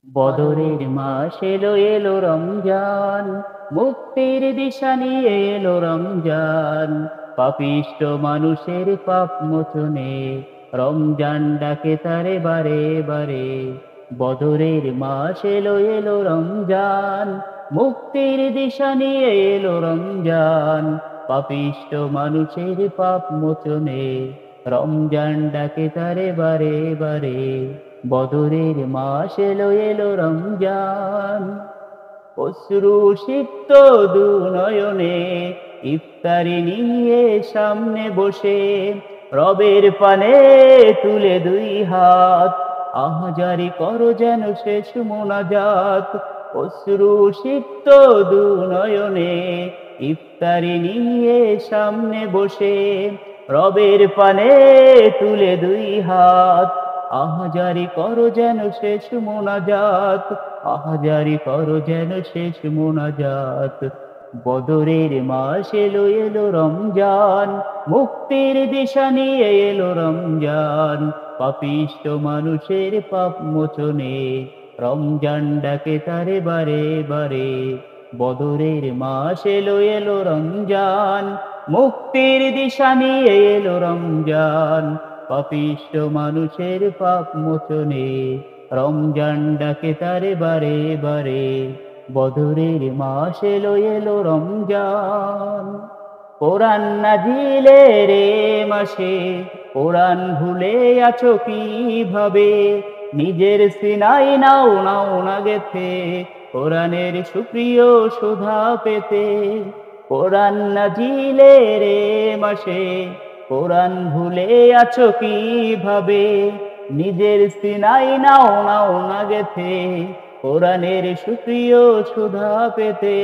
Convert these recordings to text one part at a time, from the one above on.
বদরের মাস এলো এলো রমজান, মুক্তির দিশা নিয়ে এলো রমজান। পাপিষ্ঠ মানুষের পাপ মোচনে রমজান ডাকে তারে বারে বারে। বদরের মাস এলো এলো রমজান, মুক্তির দিশা নিয়ে এলো রমজান। পাপিষ্ঠ মানুষের পাপ মোচনে রমজান ডাকে তারে বারে বারে। বদরের মাস এলো এলো রমজান, অশ্রু সিক্ত দুনয়নে ইফতারি নিয়ে সামনে বসে রবের পানে তুলে দুই হাত, আহাজারি করো যেন শেষ মোনাজাত। অশ্রু সিক্ত দুনয়নে ইফতারি নিয়ে সামনে বসে রবের পানে তুলে দুই হাত, আহাজারি করো যেন শেষ মোনাজাত, আহাজারি করো যেন শেষ মোনাজাত। বদরের মাস এলো এলো রমজান, মুক্তির দিশা নিয়ে এলো রমজান। পাপিষ্ঠ মানুষের পাপ মোচনে রমজান ডাকে তারে বারে বারে। বদরের মাস এলো এলো রমজান, মুক্তির দিশা নিয়ে এলো রমজান। পাপিষ্ঠ মানুষের পাপ মোচনে রমজান ডাকে তারে বারে বারে। বদরের মাস এলো এলো রমজান, কোরআন নাজিলের এ মাসে কোরআন ভুলে আছো কিভাবে? নিজের সিনাই নাও নাও না গেথে কোরআনের সুপ্রিয় সুধা পেতে। কোরআন নাজিলের এ মাসে কোরআন ভুলে আছো কিভাবে? নিজের সিনাই নাও নাও না গেথে কোরআনের সুপ্রিয় সুধা পেতে,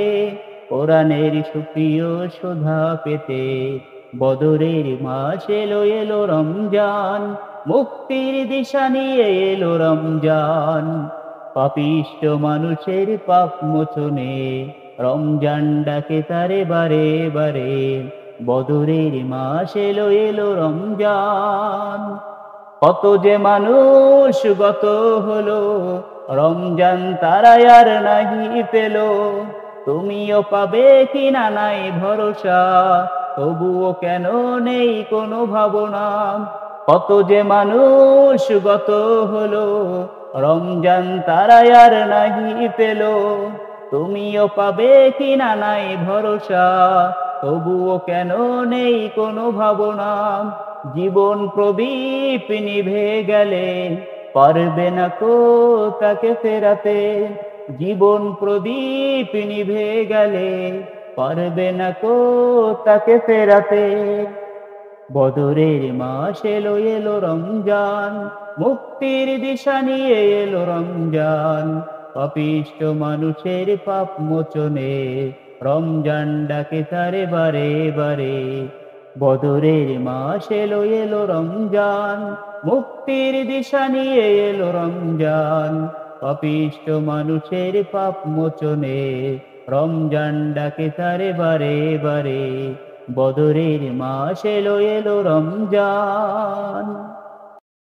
কোরআনের সুপ্রিয় সুধা পেতে। বদরের মাস এলো এলো রমজান, মুক্তির দিশা নিয়ে এলো রমজান। পাপিষ্ঠ মানুষের পাপ মোচনে রমজান ডাকে তারে বারে বারে। বদরের মাস এলো এলো রমজান, কত যে মানুষ গত হলো রমজান তারা আর নাহি পেল। তুমিও পাবে কিনা নাই ভরসা, তবুও কেন নেই কোনো ভাবনা। কত যে মানুষ গত হলো রমজান তারা আর নাহি পেল। তুমিও পাবে কিনা নাই ভরসা, তবুও কেন নেই কোনো ভাবনা। জীবন প্রদীপ নিভে গেলে পারবে না কো তাকে ফেরাতে। জীবন প্রদীপ নিভে গেলে পারবে না কো তাকে ফেরাতে। বদরের মাস এলো এলো রমজান, মুক্তির দিশা নিয়ে এলো রমজান। পাপিষ্ঠ মানুষের পাপ মোচনে রমজান ডাকে তারে বারে বারে। বদরের মাস এলো এলো রমজান, মুক্তির দিশা নিয়ে এলো রমজান। পাপিষ্ঠ মানুষের পাপ মোচনে রমজান ডাকে তারে বারে বারে। বদরের মাস এলো এলো রমজান।